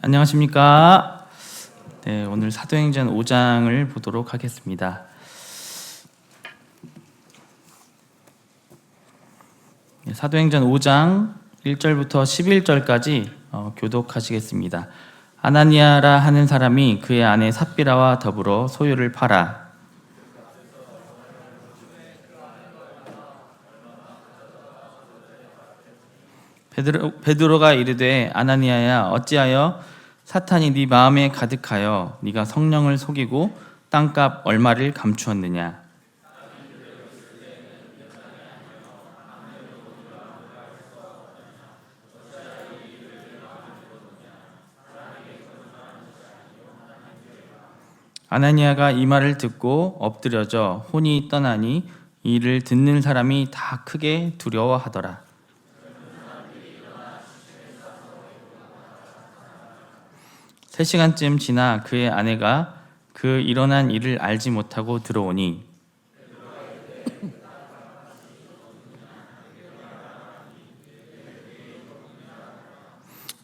안녕하십니까. 네, 오늘 사도행전 5장을 보도록 하겠습니다. 네, 사도행전 5장 1절부터 11절까지 교독하시겠습니다. 아나니아라 하는 사람이 그의 아내 삽비라와 더불어 소유를 팔아 베드로가 이르되 아나니아야 어찌하여 사탄이 네 마음에 가득하여 네가 성령을 속이고 땅값 얼마를 감추었느냐. 아나니아가 이 말을 듣고 엎드려져 혼이 떠나니 이를 듣는 사람이 다 크게 두려워하더라. 3시간쯤 지나 그의 아내가 그 일어난 일을 알지 못하고 들어오니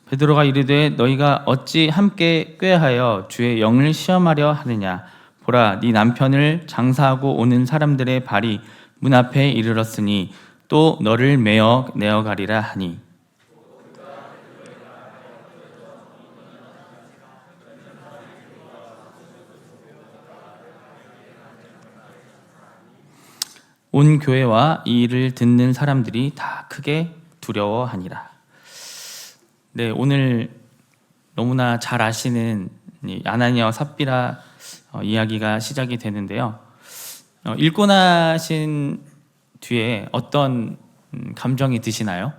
베드로가 이르되 너희가 어찌 함께 꾀하여 주의 영을 시험하려 하느냐. 보라, 네 남편을 장사하고 오는 사람들의 발이 문 앞에 이르렀으니 또 너를 내어가리라 하니 온 교회와 이 일을 듣는 사람들이 다 크게 두려워하니라. 네, 오늘 너무나 잘 아시는 아나니아와 삽비라 이야기가 시작이 되는데요. 읽고 나신 뒤에 어떤 감정이 드시나요?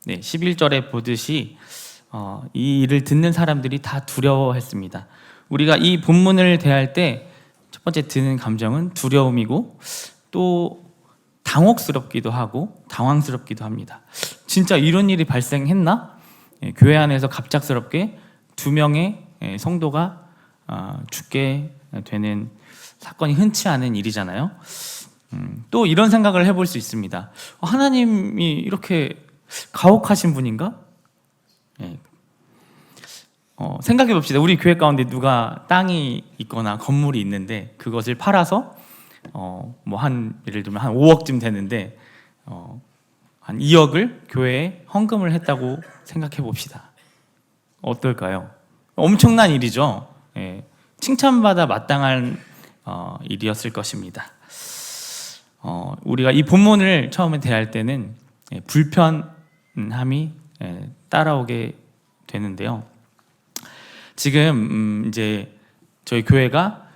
네, 11절에 보듯이 이 일을 듣는 사람들이 다 두려워했습니다. 우리가 이 본문을 대할 때 첫 번째 드는 감정은 두려움이고 또 당혹스럽기도 하고 당황스럽기도 합니다. 진짜 이런 일이 발생했나? 교회 안에서 갑작스럽게 2명의 성도가 죽게 되는 사건이 흔치 않은 일이잖아요. 또 이런 생각을 해볼 수 있습니다. 하나님이 이렇게 가혹하신 분인가? 생각해 봅시다. 우리 교회 가운데 누가 땅이 있거나 건물이 있는데 그것을 팔아서 예를 들면 한 5억쯤 되는데 한 2억을 교회에 헌금을 했다고 생각해 봅시다. 어떨까요? 엄청난 일이죠. 칭찬받아 마땅한 일이었을 것입니다. 우리가 이 본문을 처음에 대할 때는 불편함이 따라오게 되는데요. 지금 이제 저희 교회가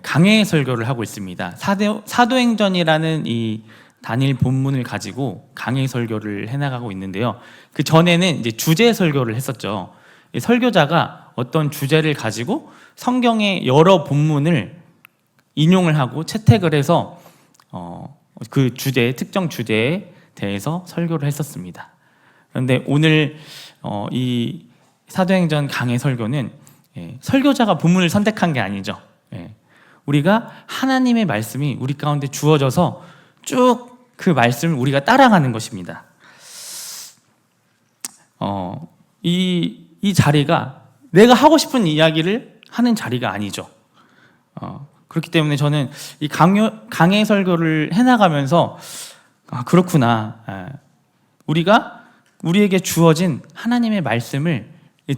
강해 설교를 하고 있습니다. 사도행전이라는 이 단일 본문을 가지고 강해 설교를 해나가고 있는데요. 그 전에는 이제 주제 설교를 했었죠. 설교자가 어떤 주제를 가지고 성경의 여러 본문을 인용을 하고 채택을 해서 그 특정 주제에 대해서 설교를 했었습니다. 그런데 오늘 이 사도행전 강해 설교는 설교자가 본문을 선택한 게 아니죠. 우리가 하나님의 말씀이 우리 가운데 주어져서 쭉 그 말씀을 우리가 따라가는 것입니다. 이 자리가 내가 하고 싶은 이야기를 하는 자리가 아니죠. 그렇기 때문에 저는 이 강해 설교를 해나가면서 그렇구나. 우리에게 주어진 하나님의 말씀을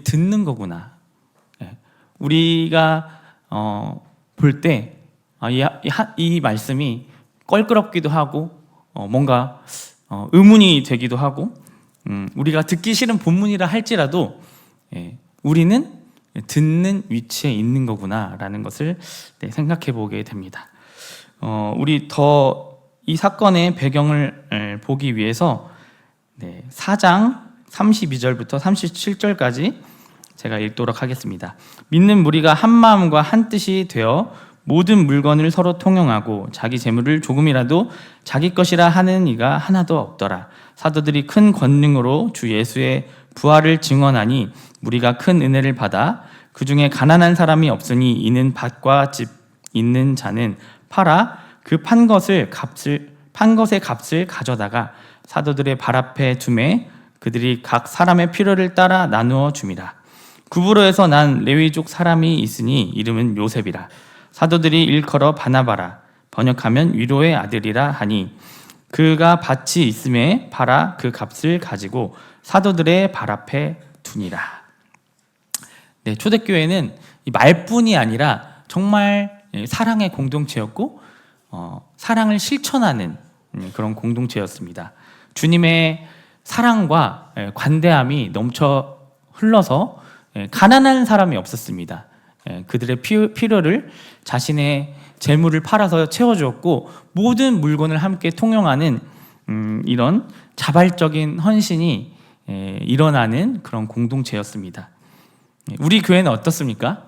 듣는 거구나. 우리가 볼 때 이 말씀이 껄끄럽기도 하고 뭔가 의문이 되기도 하고 우리가 듣기 싫은 본문이라 할지라도 우리는 듣는 위치에 있는 거구나라는 것을 생각해 보게 됩니다. 우리 이 사건의 배경을 보기 위해서 4장 32절부터 37절까지 제가 읽도록 하겠습니다. 믿는 무리가 한 마음과 한 뜻이 되어 모든 물건을 서로 통용하고 자기 재물을 조금이라도 자기 것이라 하는 이가 하나도 없더라. 사도들이 큰 권능으로 주 예수의 부활을 증언하니 무리가 큰 은혜를 받아 그 중에 가난한 사람이 없으니 이는 밭과 집 있는 자는 팔아 그 판 것의 값을 가져다가 사도들의 발 앞에 두매 그들이 각 사람의 필요를 따라 나누어 줌이라. 구브로에서 난 레위족 사람이 있으니 이름은 요셉이라. 사도들이 일컬어 바나바라, 번역하면 위로의 아들이라 하니 그가 밭이 있음에 팔아 그 값을 가지고 사도들의 발 앞에 두니라. 네, 초대교회는 이 말뿐이 아니라 정말 사랑의 공동체였고 사랑을 실천하는 그런 공동체였습니다. 주님의 사랑과 관대함이 넘쳐 흘러서 가난한 사람이 없었습니다. 그들의 필요를 자신의 재물을 팔아서 채워주었고 모든 물건을 함께 통용하는 이런 자발적인 헌신이 일어나는 그런 공동체였습니다. 우리 교회는 어떻습니까?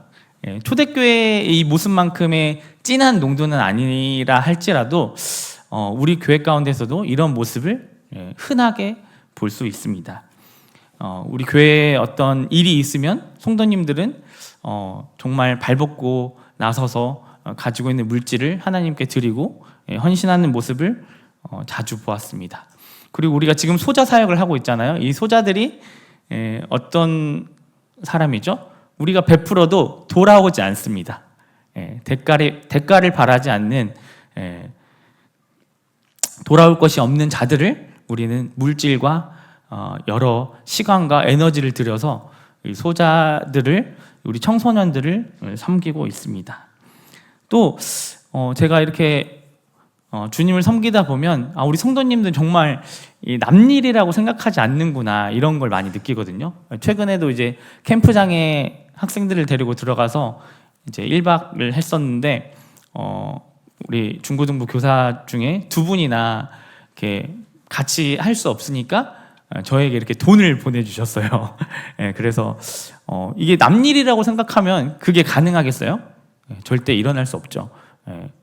초대교회의 이 모습만큼의 진한 농도는 아니라 할지라도 우리 교회 가운데서도 이런 모습을 흔하게 볼 수 있습니다. 우리 교회에 어떤 일이 있으면 성도님들은 정말 발벗고 나서서 가지고 있는 물질을 하나님께 드리고 헌신하는 모습을 자주 보았습니다. 그리고 우리가 지금 소자 사역을 하고 있잖아요. 이 소자들이 어떤 사람이죠? 우리가 베풀어도 돌아오지 않습니다. 대가를 바라지 않는 돌아올 것이 없는 자들을 우리는 물질과 여러 시간과 에너지를 들여서 이 소자들을 우리 청소년들을 섬기고 있습니다. 또 제가 이렇게 주님을 섬기다 보면 우리 성도님들 정말 남일이라고 생각하지 않는구나 이런 걸 많이 느끼거든요. 최근에도 이제 캠프장에 학생들을 데리고 들어가서 이제 1박을 했었는데 우리 중고등부 교사 중에 두 분이나 이렇게 같이 할 수 없으니까 저에게 이렇게 돈을 보내주셨어요. 그래서 이게 남일이라고 생각하면 그게 가능하겠어요? 절대 일어날 수 없죠.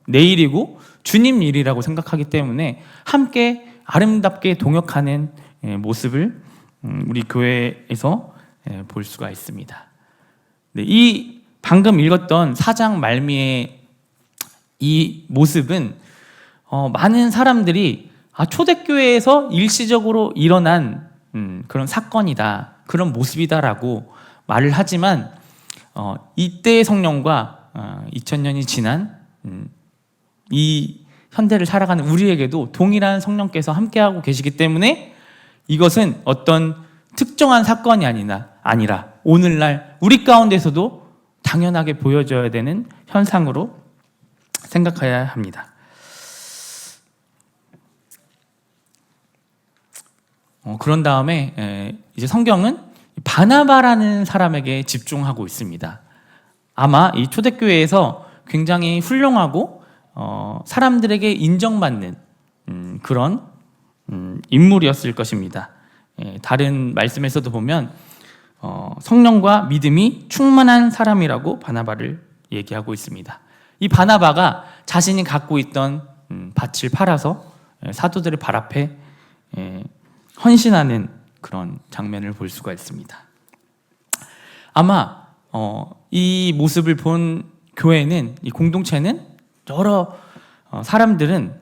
내 일이고 주님 일이라고 생각하기 때문에 함께 아름답게 동역하는 모습을 우리 교회에서 볼 수가 있습니다. 이 방금 읽었던 4장 말미의 이 모습은 많은 사람들이 초대교회에서 일시적으로 일어난 그런 사건이다, 그런 모습이다라고 말을 하지만 이때의 성령과 2000년이 지난 이 현대를 살아가는 우리에게도 동일한 성령께서 함께하고 계시기 때문에 이것은 어떤 특정한 사건이 아니라 오늘날 우리 가운데서도 당연하게 보여져야 되는 현상으로 생각해야 합니다. 그런 다음에 이제 성경은 바나바라는 사람에게 집중하고 있습니다. 아마 이 초대교회에서 굉장히 훌륭하고 사람들에게 인정받는 그런 인물이었을 것입니다. 다른 말씀에서도 보면 성령과 믿음이 충만한 사람이라고 바나바를 얘기하고 있습니다. 이 바나바가 자신이 갖고 있던 밭을 팔아서 사도들의 발 앞에 헌신하는 그런 장면을 볼 수가 있습니다. 아마 이 모습을 본 교회는, 이 공동체는, 여러 사람들은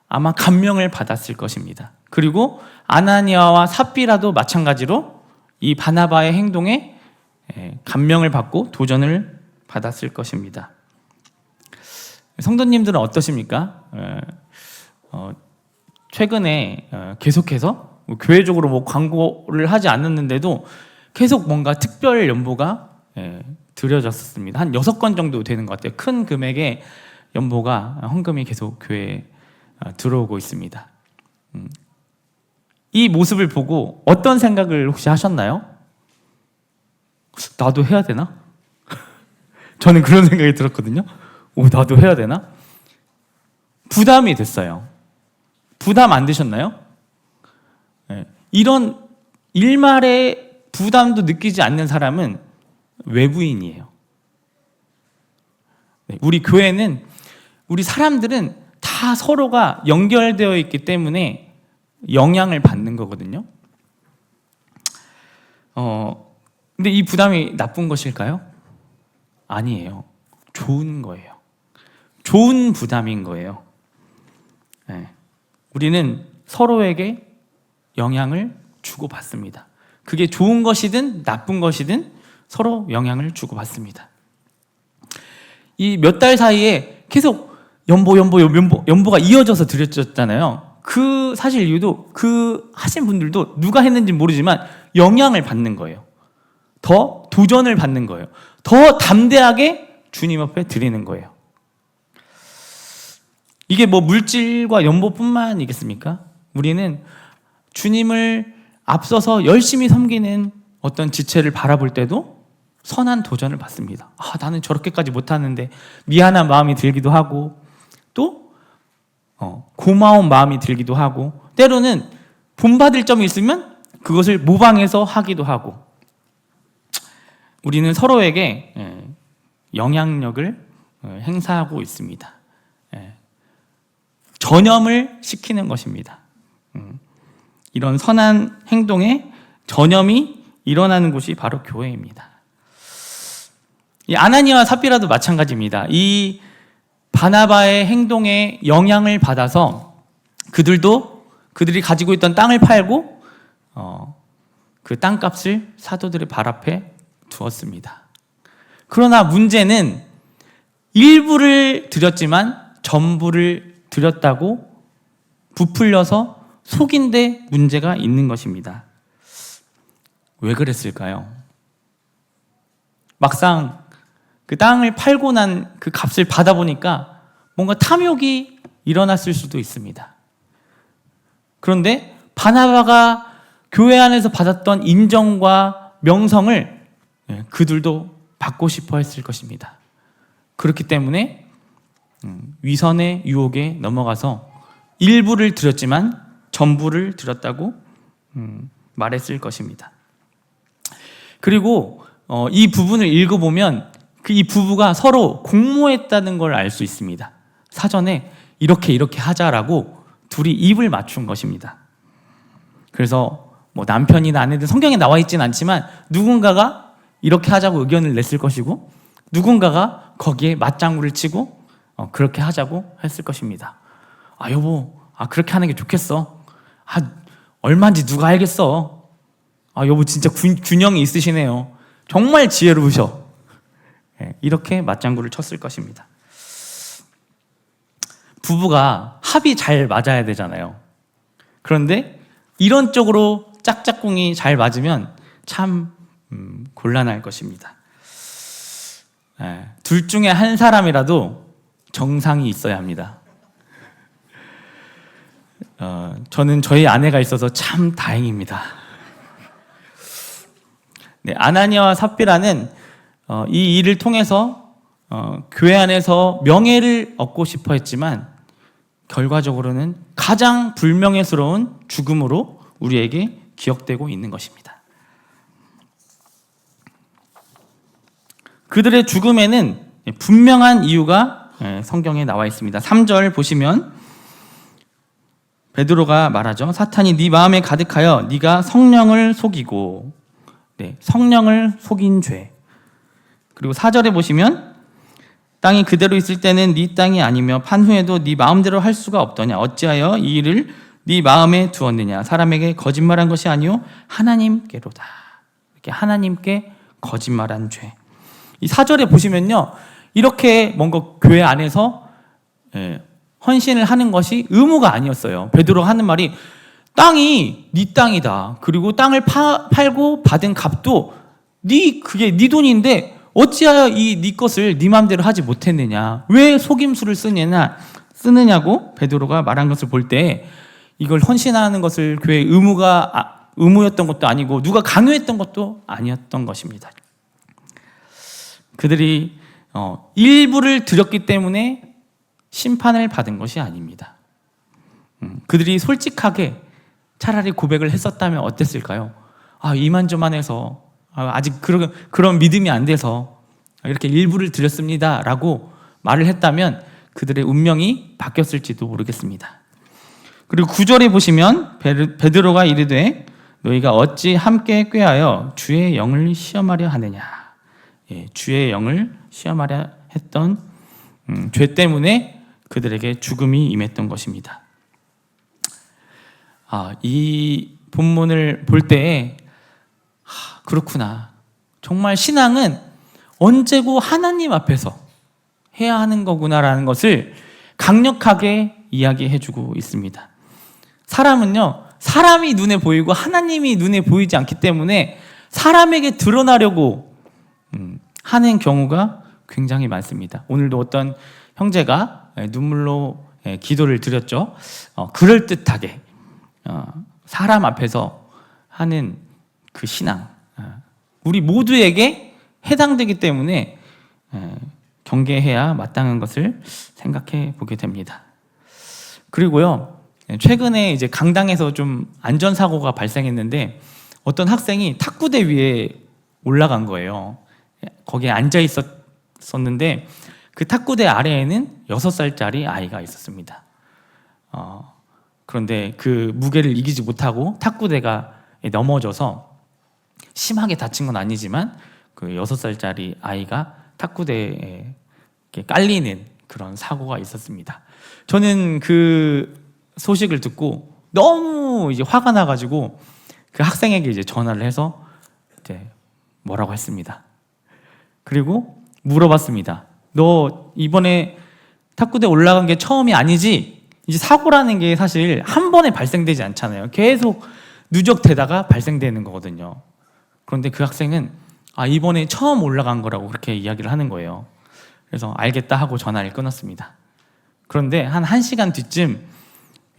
아마 감명을 받았을 것입니다. 그리고 아나니아와 삽비라도 마찬가지로 이 바나바의 행동에 감명을 받고 도전을 받았을 것입니다. 성도님들은 어떠십니까? 최근에 계속해서 교회적으로 광고를 하지 않았는데도 계속 뭔가 특별 연보가 드려졌습니다. 한 6건 정도 되는 것 같아요. 큰 금액의 연보가, 헌금이 계속 교회에 들어오고 있습니다. 이 모습을 보고 어떤 생각을 혹시 하셨나요? 나도 해야 되나? 저는 그런 생각이 들었거든요. 나도 해야 되나? 부담이 됐어요. 부담 안 되셨나요? 이런 일말의 부담도 느끼지 않는 사람은 외부인이에요. 우리 교회는, 우리 사람들은 다 서로가 연결되어 있기 때문에 영향을 받는 거거든요. 근데 이 부담이 나쁜 것일까요? 아니에요. 좋은 거예요. 좋은 부담인 거예요. 우리는 서로에게 영향을 주고받습니다. 그게 좋은 것이든 나쁜 것이든 서로 영향을 주고받습니다. 이 몇 달 사이에 계속 연보가 이어져서 드려졌잖아요. 그 사실 이유도 그 하신 분들도 누가 했는지 모르지만 영향을 받는 거예요. 더 도전을 받는 거예요. 더 담대하게 주님 앞에 드리는 거예요. 이게 뭐 물질과 연보뿐만이겠습니까? 우리는 주님을 앞서서 열심히 섬기는 어떤 지체를 바라볼 때도 선한 도전을 받습니다. 나는 저렇게까지 못하는데 미안한 마음이 들기도 하고 또 고마운 마음이 들기도 하고 때로는 본받을 점이 있으면 그것을 모방해서 하기도 하고 우리는 서로에게 영향력을 행사하고 있습니다. 전염을 시키는 것입니다. 이런 선한 행동에 전염이 일어나는 곳이 바로 교회입니다. 이 아나니아와 삽비라도 마찬가지입니다. 이 바나바의 행동에 영향을 받아서 그들이 가지고 있던 땅을 팔고 그 땅값을 사도들의 발 앞에 두었습니다. 그러나 문제는 일부를 드렸지만 전부를 드렸다고 부풀려서 속인 데 문제가 있는 것입니다. 왜 그랬을까요? 막상 그 땅을 팔고 난 그 값을 받아보니까 뭔가 탐욕이 일어났을 수도 있습니다. 그런데 바나바가 교회 안에서 받았던 인정과 명성을 그들도 받고 싶어 했을 것입니다. 그렇기 때문에 위선의 유혹에 넘어가서 일부를 드렸지만 전부를 드렸다고 말했을 것입니다. 그리고 이 부분을 읽어보면 이 부부가 서로 공모했다는 걸 알 수 있습니다. 사전에 이렇게 하자라고 둘이 입을 맞춘 것입니다. 그래서 뭐 남편이나 아내든 성경에 나와 있지는 않지만 누군가가 이렇게 하자고 의견을 냈을 것이고 누군가가 거기에 맞장구를 치고 그렇게 하자고 했을 것입니다. 여보, 그렇게 하는 게 좋겠어. 얼마인지 누가 알겠어. 여보 진짜 균형이 있으시네요. 정말 지혜로우셔. 이렇게 맞장구를 쳤을 것입니다. 부부가 합이 잘 맞아야 되잖아요. 그런데 이런 쪽으로 짝짝꿍이 잘 맞으면 참 곤란할 것입니다. 둘 중에 한 사람이라도 정상이 있어야 합니다. 저는 저희 아내가 있어서 참 다행입니다. 아나니아와 삽비라는 이 일을 통해서 교회 안에서 명예를 얻고 싶어 했지만 결과적으로는 가장 불명예스러운 죽음으로 우리에게 기억되고 있는 것입니다. 그들의 죽음에는 분명한 이유가 성경에 나와 있습니다. 3절 보시면 베드로가 말하죠. 사탄이 네 마음에 가득하여 네가 성령을 속이고 성령을 속인 죄. 그리고 4절에 보시면 땅이 그대로 있을 때는 네 땅이 아니며 판 후에도 네 마음대로 할 수가 없더냐. 어찌하여 이 일을 네 마음에 두었느냐. 사람에게 거짓말한 것이 아니요 하나님께로다. 이렇게 하나님께 거짓말한 죄. 이 4절에 보시면요, 이렇게 뭔가 교회 안에서 헌신을 하는 것이 의무가 아니었어요. 베드로가 하는 말이 땅이 네 땅이다. 그리고 땅을 팔고 받은 값도 그게 네 돈인데 어찌하여 네 것을 네 마음대로 하지 못했느냐. 왜 속임수를 쓰느냐고 베드로가 말한 것을 볼 때 이걸 헌신하는 것을 교회의 의무였던 것도 아니고 누가 강요했던 것도 아니었던 것입니다. 그들이 일부를 드렸기 때문에 심판을 받은 것이 아닙니다. 그들이 솔직하게 차라리 고백을 했었다면 어땠을까요? 이만저만해서 아직 그런 믿음이 안 돼서 이렇게 일부를 드렸습니다 라고 말을 했다면 그들의 운명이 바뀌었을지도 모르겠습니다. 그리고 9절에 보시면 베드로가 이르되 너희가 어찌 함께 꾀하여 주의 영을 시험하려 하느냐. 주의 영을 시험하려 했던 죄 때문에 그들에게 죽음이 임했던 것입니다. 이 본문을 볼 때에 그렇구나. 정말 신앙은 언제고 하나님 앞에서 해야 하는 거구나라는 것을 강력하게 이야기해주고 있습니다. 사람은요, 사람이 눈에 보이고 하나님이 눈에 보이지 않기 때문에 사람에게 드러나려고 하는 경우가 굉장히 많습니다. 오늘도 어떤 형제가 눈물로 기도를 드렸죠. 그럴듯하게 사람 앞에서 하는 그 신앙, 우리 모두에게 해당되기 때문에 경계해야 마땅한 것을 생각해 보게 됩니다. 그리고요, 최근에 이제 강당에서 좀 안전사고가 발생했는데 어떤 학생이 탁구대 위에 올라간 거예요. 거기에 앉아 있었는데 그 탁구대 아래에는 6살짜리 아이가 있었습니다. 그런데 그 무게를 이기지 못하고 탁구대가 넘어져서 심하게 다친 건 아니지만 그 6살짜리 아이가 탁구대에 깔리는 그런 사고가 있었습니다. 저는 그 소식을 듣고 너무 이제 화가 나가지고 그 학생에게 이제 전화를 해서 이제 뭐라고 했습니다. 그리고 물어봤습니다. 너 이번에 탁구대 올라간 게 처음이 아니지? 이제 사고라는 게 사실 한 번에 발생되지 않잖아요. 계속 누적되다가 발생되는 거거든요. 그런데 그 학생은 이번에 처음 올라간 거라고 그렇게 이야기를 하는 거예요. 그래서 알겠다 하고 전화를 끊었습니다. 그런데 한 1시간 뒤쯤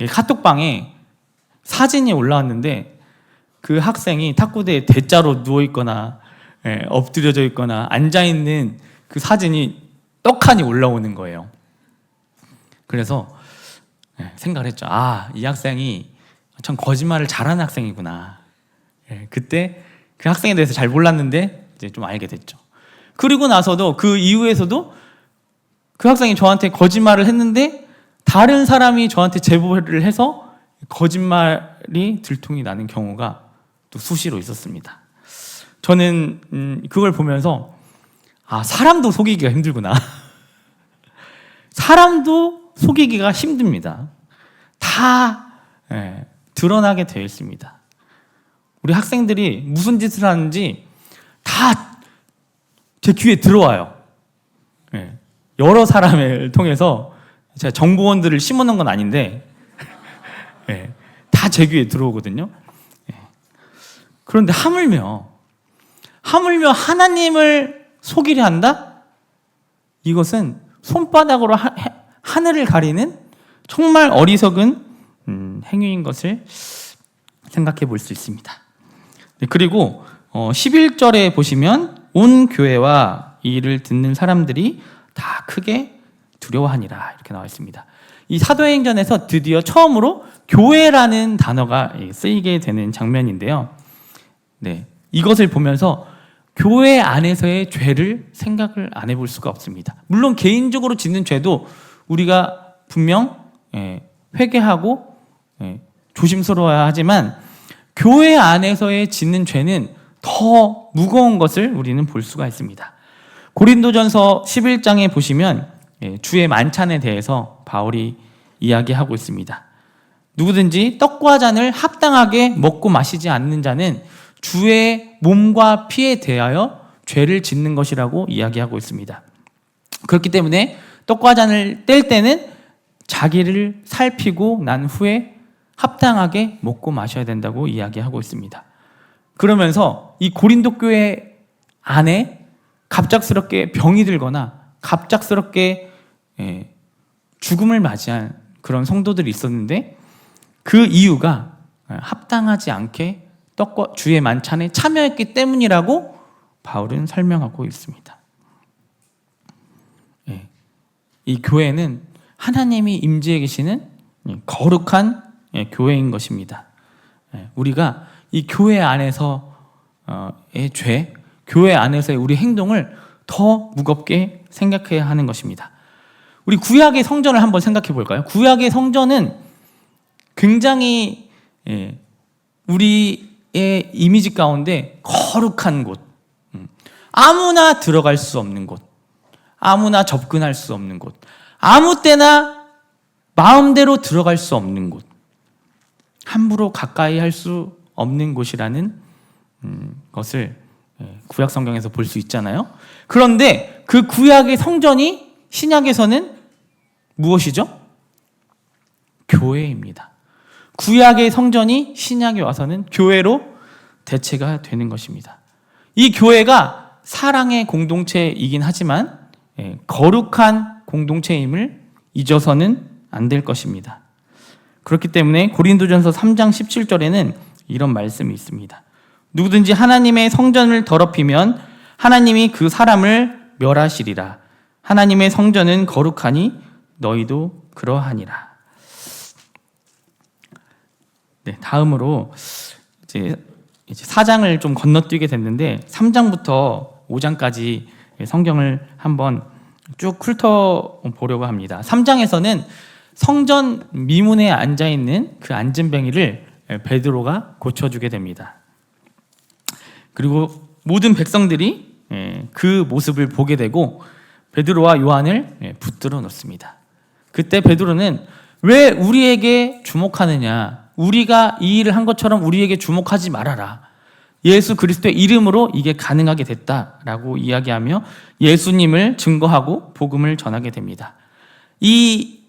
카톡방에 사진이 올라왔는데 그 학생이 탁구대에 대자로 누워있거나 엎드려져 있거나 앉아있는 그 사진이 떡하니 올라오는 거예요. 그래서 생각을 했죠. 이 학생이 참 거짓말을 잘하는 학생이구나. 그때 그 학생에 대해서 잘 몰랐는데 이제 좀 알게 됐죠. 그리고 나서도 그 이후에서도 그 학생이 저한테 거짓말을 했는데 다른 사람이 저한테 제보를 해서 거짓말이 들통이 나는 경우가 또 수시로 있었습니다. 저는 그걸 보면서 사람도 속이기가 힘들구나. 사람도 속이기가 힘듭니다. 다 드러나게 되어 있습니다. 우리 학생들이 무슨 짓을 하는지 다 제 귀에 들어와요. 여러 사람을 통해서 제가 정보원들을 심어놓은 건 아닌데 다 제 귀에 들어오거든요. 그런데 하물며 하나님을 속이려 한다? 이것은 손바닥으로 하늘을 가리는 정말 어리석은 행위인 것을 생각해 볼 수 있습니다. 그리고 11절에 보시면 온 교회와 이 일을 듣는 사람들이 다 크게 두려워하니라 이렇게 나와 있습니다. 이 사도행전에서 드디어 처음으로 교회라는 단어가 쓰이게 되는 장면인데요. 이것을 보면서 교회 안에서의 죄를 생각을 안 해볼 수가 없습니다. 물론 개인적으로 짓는 죄도 우리가 분명 회개하고 조심스러워야 하지만 교회 안에서의 짓는 죄는 더 무거운 것을 우리는 볼 수가 있습니다. 고린도전서 11장에 보시면 주의 만찬에 대해서 바울이 이야기하고 있습니다. 누구든지 떡과 잔을 합당하게 먹고 마시지 않는 자는 주의 몸과 피에 대하여 죄를 짓는 것이라고 이야기하고 있습니다. 그렇기 때문에 떡과 잔을 뗄 때는 자기를 살피고 난 후에 합당하게 먹고 마셔야 된다고 이야기하고 있습니다. 그러면서 이 고린도 교회 안에 갑작스럽게 병이 들거나 갑작스럽게 죽음을 맞이한 그런 성도들이 있었는데 그 이유가 합당하지 않게 떡과 주의 만찬에 참여했기 때문이라고 바울은 설명하고 있습니다. 이 교회는 하나님이 임재해 계시는 거룩한 교회인 것입니다. 우리가 이 교회 안에서의 죄, 교회 안에서의 우리 행동을 더 무겁게 생각해야 하는 것입니다. 우리 구약의 성전을 한번 생각해 볼까요? 구약의 성전은 굉장히 우리의 이미지 가운데 거룩한 곳, 아무나 들어갈 수 없는 곳, 아무나 접근할 수 없는 곳, 아무 때나 마음대로 들어갈 수 없는 곳, 함부로 가까이 할 수 없는 곳이라는 것을 구약 성경에서 볼 수 있잖아요. 그런데 그 구약의 성전이 신약에서는 무엇이죠? 교회입니다. 구약의 성전이 신약에 와서는 교회로 대체가 되는 것입니다. 이 교회가 사랑의 공동체이긴 하지만 거룩한 공동체임을 잊어서는 안 될 것입니다. 그렇기 때문에 고린도전서 3장 17절에는 이런 말씀이 있습니다. 누구든지 하나님의 성전을 더럽히면 하나님이 그 사람을 멸하시리라. 하나님의 성전은 거룩하니 너희도 그러하니라. 네, 다음으로 이제 4장을 좀 건너뛰게 됐는데 3장부터 5장까지 성경을 한번 쭉 훑어보려고 합니다. 3장에서는 성전 미문에 앉아있는 그 앉은뱅이를 베드로가 고쳐주게 됩니다. 그리고 모든 백성들이 그 모습을 보게 되고 베드로와 요한을 붙들어 놓습니다. 그때 베드로는 왜 우리에게 주목하느냐? 우리가 이 일을 한 것처럼 우리에게 주목하지 말아라. 예수 그리스도의 이름으로 이게 가능하게 됐다라고 이야기하며 예수님을 증거하고 복음을 전하게 됩니다. 이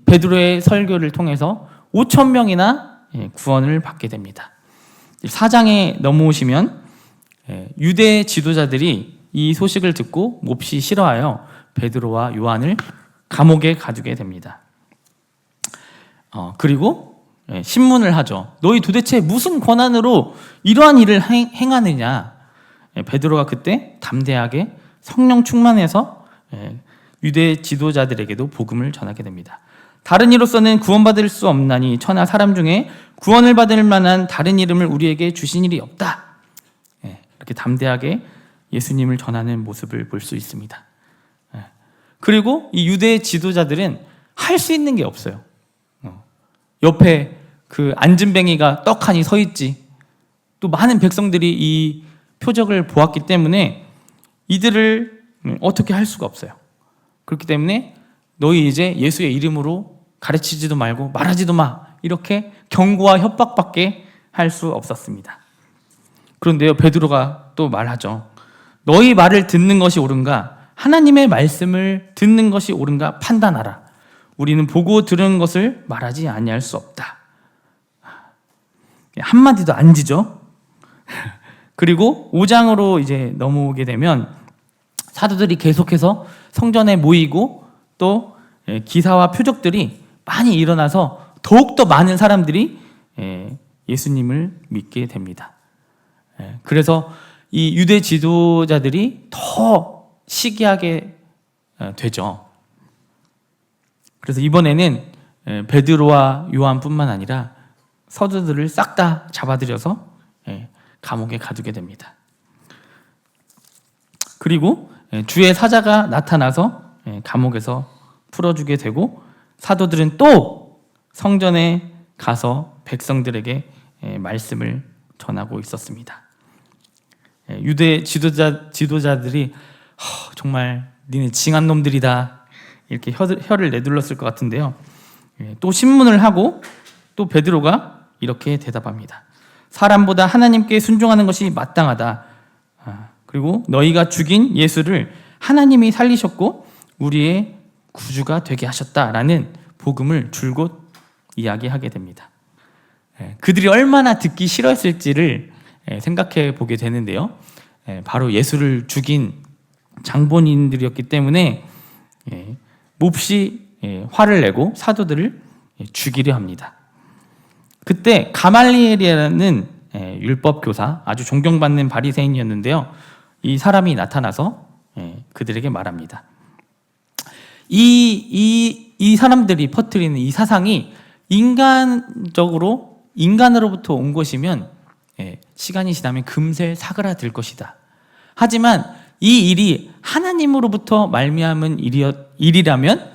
베드로의 설교를 통해서 5,000명이나 구원을 받게 됩니다. 4장에 넘어오시면 유대 지도자들이 이 소식을 듣고 몹시 싫어하여 베드로와 요한을 감옥에 가두게 됩니다. 그리고 신문을 하죠. 너희 도대체 무슨 권한으로 이러한 일을 행하느냐? 베드로가 그때 담대하게 성령 충만해서 유대 지도자들에게도 복음을 전하게 됩니다. 다른 이로서는 구원받을 수 없나니 천하 사람 중에 구원을 받을 만한 다른 이름을 우리에게 주신 일이 없다. 이렇게 담대하게 예수님을 전하는 모습을 볼 수 있습니다. 그리고 이 유대 지도자들은 할 수 있는 게 없어요. 옆에 그 앉은뱅이가 떡하니 서 있지. 또 많은 백성들이 이 표적을 보았기 때문에 이들을 어떻게 할 수가 없어요. 그렇기 때문에 너희 이제 예수의 이름으로 가르치지도 말고 말하지도 마. 이렇게 경고와 협박밖에 할 수 없었습니다. 그런데요, 베드로가 또 말하죠. 너희 말을 듣는 것이 옳은가? 하나님의 말씀을 듣는 것이 옳은가 판단하라. 우리는 보고 들은 것을 말하지 아니할 수 없다. 한마디도 안 지죠. 그리고 5장으로 이제 넘어오게 되면 사도들이 계속해서 성전에 모이고 또 기사와 표적들이 많이 일어나서 더욱더 많은 사람들이 예수님을 믿게 됩니다. 그래서 이 유대 지도자들이 더 시기하게 되죠. 그래서 이번에는 베드로와 요한뿐만 아니라 서두들을 싹 다 잡아들여서 감옥에 가두게 됩니다. 그리고 주의 사자가 나타나서 감옥에서 풀어주게 되고 사도들은 또 성전에 가서 백성들에게 말씀을 전하고 있었습니다. 유대 지도자들이 정말 니네 징한 놈들이다 이렇게 혀를 내둘렀을 것 같은데요. 또 신문을 하고 또 베드로가 이렇게 대답합니다. 사람보다 하나님께 순종하는 것이 마땅하다. 그리고 너희가 죽인 예수를 하나님이 살리셨고 우리의 구주가 되게 하셨다라는 복음을 줄곧 이야기하게 됩니다. 그들이 얼마나 듣기 싫어했을지를 생각해 보게 되는데요. 바로 예수를 죽인 장본인들이었기 때문에 몹시 화를 내고 사도들을 죽이려 합니다. 그때 가말리엘이라는 율법 교사, 아주 존경받는 바리새인이었는데요. 이 사람이 나타나서 그들에게 말합니다. 이 사람들이 퍼뜨리는 이 사상이 인간으로부터 온 것이면 시간이 지나면 금세 사그라들 것이다. 하지만 이 일이 하나님으로부터 말미암은 일이라면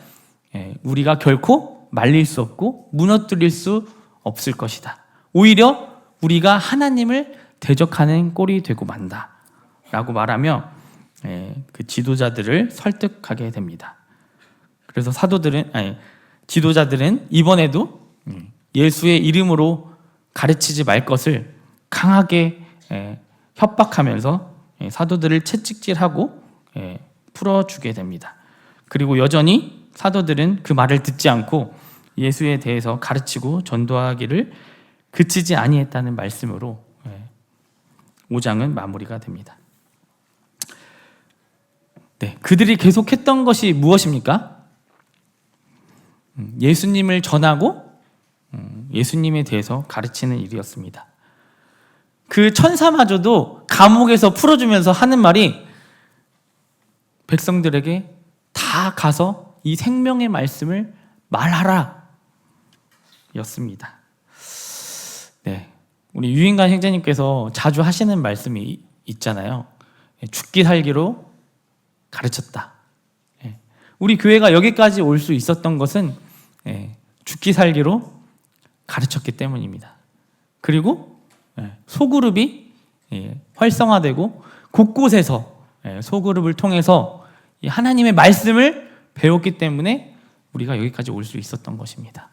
우리가 결코 말릴 수 없고 무너뜨릴 수 없을 것이다. 오히려 우리가 하나님을 대적하는 꼴이 되고 만다 라고 말하며 그 지도자들을 설득하게 됩니다. 그래서 지도자들은 이번에도 예수의 이름으로 가르치지 말 것을 강하게 협박하면서 사도들을 채찍질하고 풀어주게 됩니다. 그리고 여전히 사도들은 그 말을 듣지 않고 예수에 대해서 가르치고 전도하기를 그치지 아니했다는 말씀으로 5장은 마무리가 됩니다. 네, 그들이 계속했던 것이 무엇입니까? 예수님을 전하고 예수님에 대해서 가르치는 일이었습니다. 그 천사마저도 감옥에서 풀어주면서 하는 말이 백성들에게 다 가서 이 생명의 말씀을 말하라 였습니다. 네, 우리 유인관 형제님께서 자주 하시는 말씀이 있잖아요. 죽기 살기로 가르쳤다. 우리 교회가 여기까지 올 수 있었던 것은 죽기 살기로 가르쳤기 때문입니다. 그리고 소그룹이 활성화되고 곳곳에서 소그룹을 통해서 하나님의 말씀을 배웠기 때문에 우리가 여기까지 올 수 있었던 것입니다.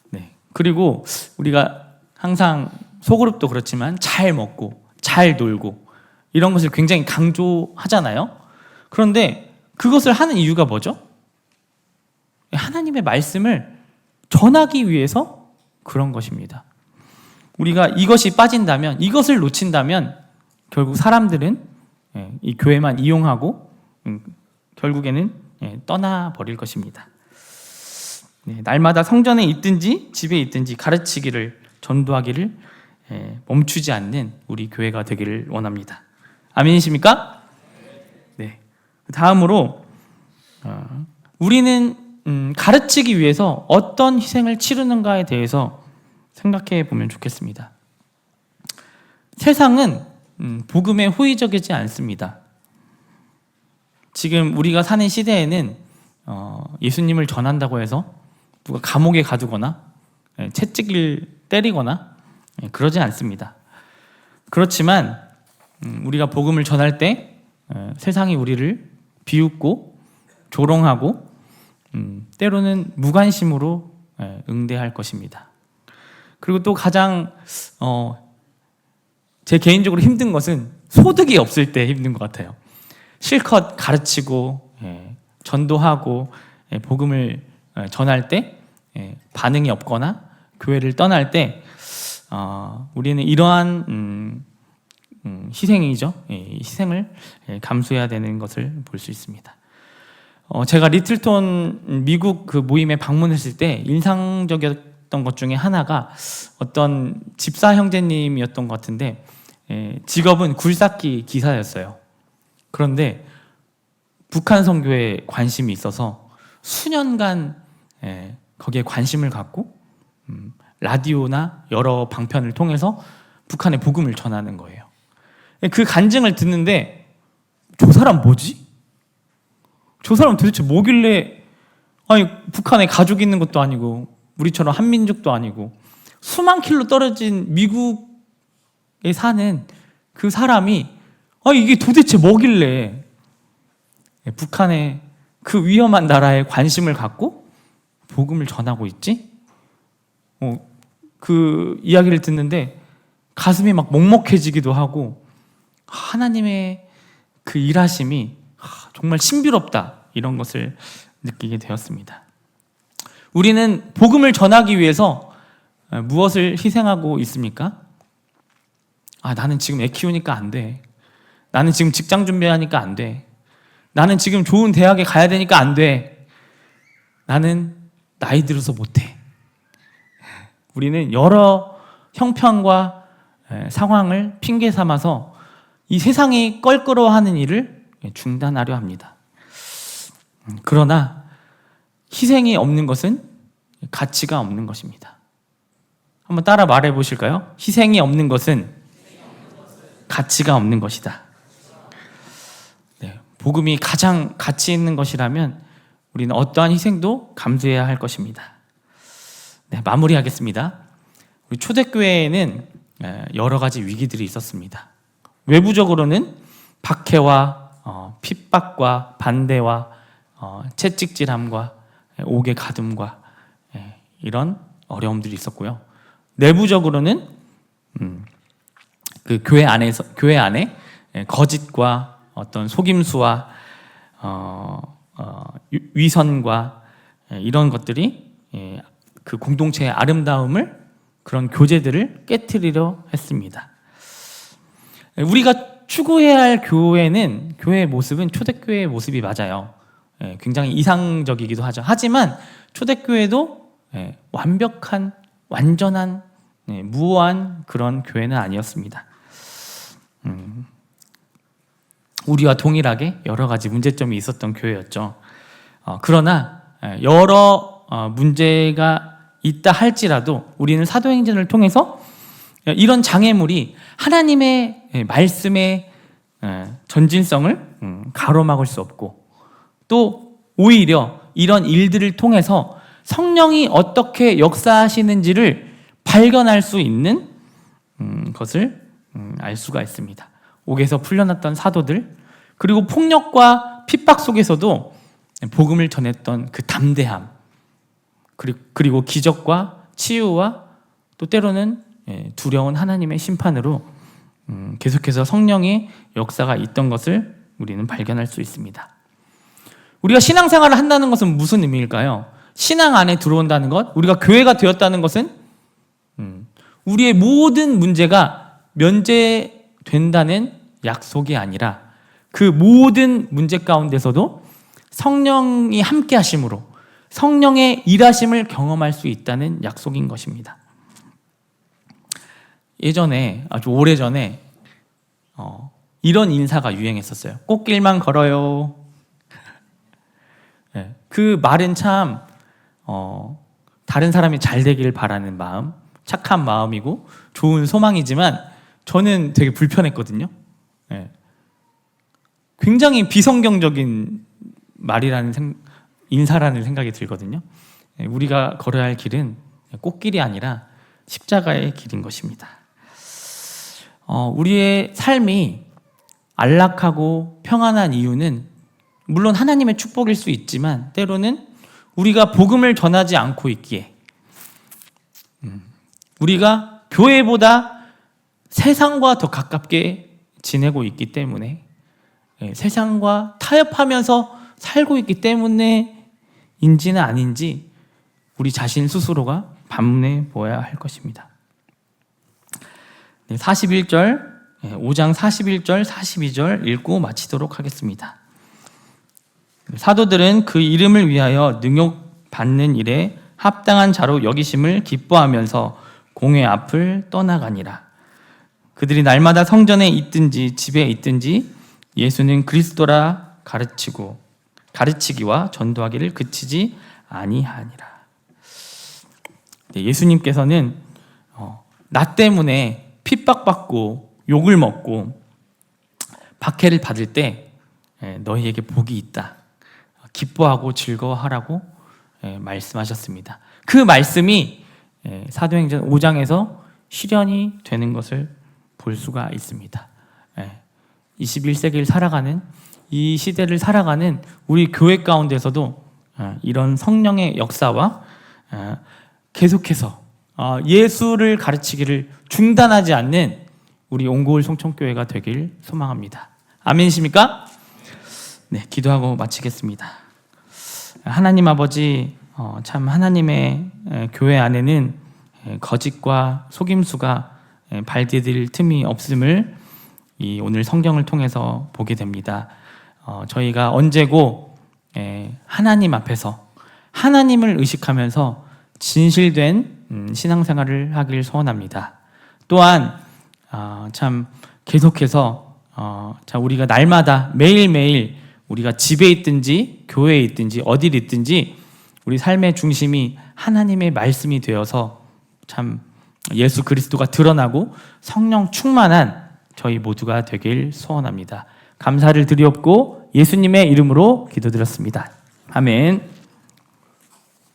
네, 그리고 우리가 항상 소그룹도 그렇지만 잘 먹고 잘 놀고 이런 것을 굉장히 강조하잖아요. 그런데 그것을 하는 이유가 뭐죠? 하나님의 말씀을 전하기 위해서 그런 것입니다. 우리가 이것이 빠진다면, 이것을 놓친다면 결국 사람들은 이 교회만 이용하고 결국에는 떠나버릴 것입니다. 날마다 성전에 있든지 집에 있든지 가르치기를, 전도하기를 멈추지 않는 우리 교회가 되기를 원합니다. 아멘이십니까? 네. 다음으로 우리는 가르치기 위해서 어떤 희생을 치르는가에 대해서 생각해 보면 좋겠습니다. 세상은 복음에 호의적이지 않습니다. 지금 우리가 사는 시대에는 예수님을 전한다고 해서 누가 감옥에 가두거나 채찍을 때리거나 그러지 않습니다. 그렇지만 우리가 복음을 전할 때 세상이 우리를 비웃고 조롱하고 때로는 무관심으로 응대할 것입니다. 그리고 또 가장 제 개인적으로 힘든 것은 소득이 없을 때 힘든 것 같아요. 실컷 가르치고 전도하고 복음을 전할 때 반응이 없거나 교회를 떠날 때 우리는 이러한 희생이죠. 희생을 감수해야 되는 것을 볼 수 있습니다. 제가 리틀톤 미국 그 모임에 방문했을 때 인상적이었던 것 중에 하나가 어떤 집사 형제님이었던 것 같은데 직업은 굴삭기 기사였어요. 그런데 북한 선교에 관심이 있어서 수년간 거기에 관심을 갖고 라디오나 여러 방편을 통해서 북한의 복음을 전하는 거예요. 그 간증을 듣는데 저 사람 뭐지? 저 사람 도대체 뭐길래, 아니 북한에 가족이 있는 것도 아니고 우리처럼 한민족도 아니고 수만 킬로 떨어진 미국에 사는 그 사람이 이게 도대체 뭐길래 북한의 그 위험한 나라에 관심을 갖고 복음을 전하고 있지? 그 이야기를 듣는데 가슴이 막 먹먹해지기도 하고 하나님의 그 일하심이 정말 신비롭다, 이런 것을 느끼게 되었습니다. 우리는 복음을 전하기 위해서 무엇을 희생하고 있습니까? 나는 지금 애 키우니까 안 돼. 나는 지금 직장 준비하니까 안 돼. 나는 지금 좋은 대학에 가야 되니까 안 돼. 나는 나이 들어서 못해. 우리는 여러 형편과 상황을 핑계 삼아서 이 세상이 껄끄러워하는 일을 중단하려 합니다. 그러나 희생이 없는 것은 가치가 없는 것입니다. 한번 따라 말해 보실까요? 희생이 없는 것은 가치가 없는 것이다. 네, 복음이 가장 가치 있는 것이라면 우리는 어떠한 희생도 감수해야 할 것입니다. 네, 마무리하겠습니다. 우리 초대교회에는 여러 가지 위기들이 있었습니다. 외부적으로는 박해와 핍박과 반대와 채찍질함과 옥에 가둠과 이런 어려움들이 있었고요. 내부적으로는 그 교회 안에 거짓과 어떤 속임수와 위선과 이런 것들이 그 공동체의 아름다움을, 그런 교제들을 깨트리려 했습니다. 우리가 추구해야 할 교회의 모습은 초대교회의 모습이 맞아요. 굉장히 이상적이기도 하죠. 하지만 초대교회도 완벽한, 완전한, 무오한 그런 교회는 아니었습니다. 우리와 동일하게 여러 가지 문제점이 있었던 교회였죠. 그러나 여러 문제가 있다 할지라도 우리는 사도행전을 통해서 이런 장애물이 하나님의 말씀의 전진성을 가로막을 수 없고, 또 오히려 이런 일들을 통해서 성령이 어떻게 역사하시는지를 발견할 수 있는 것을 알 수가 있습니다. 옥에서 풀려났던 사도들, 그리고 폭력과 핍박 속에서도 복음을 전했던 그 담대함, 그리고 기적과 치유와 또 때로는 두려운 하나님의 심판으로 계속해서 성령의 역사가 있던 것을 우리는 발견할 수 있습니다. 우리가 신앙생활을 한다는 것은 무슨 의미일까요? 신앙 안에 들어온다는 것, 우리가 교회가 되었다는 것은 우리의 모든 문제가 면제된다는 약속이 아니라 그 모든 문제 가운데서도 성령이 함께 하심으로 성령의 일하심을 경험할 수 있다는 약속인 것입니다. 예전에, 아주 오래전에 이런 인사가 유행했었어요. 꽃길만 걸어요. 그 말은 참 다른 사람이 잘 되길 바라는 마음, 착한 마음이고 좋은 소망이지만 저는 되게 불편했거든요. 굉장히 비성경적인 말이라는 인사라는 생각이 들거든요. 우리가 걸어야 할 길은 꽃길이 아니라 십자가의 길인 것입니다. 우리의 삶이 안락하고 평안한 이유는 물론 하나님의 축복일 수 있지만 때로는 우리가 복음을 전하지 않고 있기에, 우리가 교회보다 세상과 더 가깝게 지내고 있기 때문에, 세상과 타협하면서 살고 있기 때문에인지는 아닌지 우리 자신 스스로가 반문해 보아야 할 것입니다. 41절, 5장 41절, 42절 읽고 마치도록 하겠습니다. 사도들은 그 이름을 위하여 능욕받는 일에 합당한 자로 여기심을 기뻐하면서 공회 앞을 떠나가니라. 그들이 날마다 성전에 있든지 집에 있든지 예수는 그리스도라 가르치기와 전도하기를 그치지 아니하니라. 예수님께서는 나 때문에 핍박받고 욕을 먹고 박해를 받을 때 너희에게 복이 있다, 기뻐하고 즐거워하라고 말씀하셨습니다. 그 말씀이 사도행전 5장에서 실현이 되는 것을 볼 수가 있습니다. 21세기를 살아가는, 이 시대를 살아가는 우리 교회 가운데서도 이런 성령의 역사와 계속해서 예수를 가르치기를 중단하지 않는 우리 온고울 송천교회가 되길 소망합니다. 아멘이십니까? 네, 기도하고 마치겠습니다. 하나님 아버지, 참 하나님의 교회 안에는 거짓과 속임수가 발디딜 틈이 없음을 이 오늘 성경을 통해서 보게 됩니다. 저희가 언제고 하나님 앞에서 하나님을 의식하면서 진실된 신앙생활을 하길 소원합니다. 또한 참 계속해서 우리가 날마다 매일매일 우리가 집에 있든지 교회에 있든지 어딜 있든지 우리 삶의 중심이 하나님의 말씀이 되어서 참 예수 그리스도가 드러나고 성령 충만한 저희 모두가 되길 소원합니다. 감사를 드리옵고 예수님의 이름으로 기도드렸습니다. 아멘.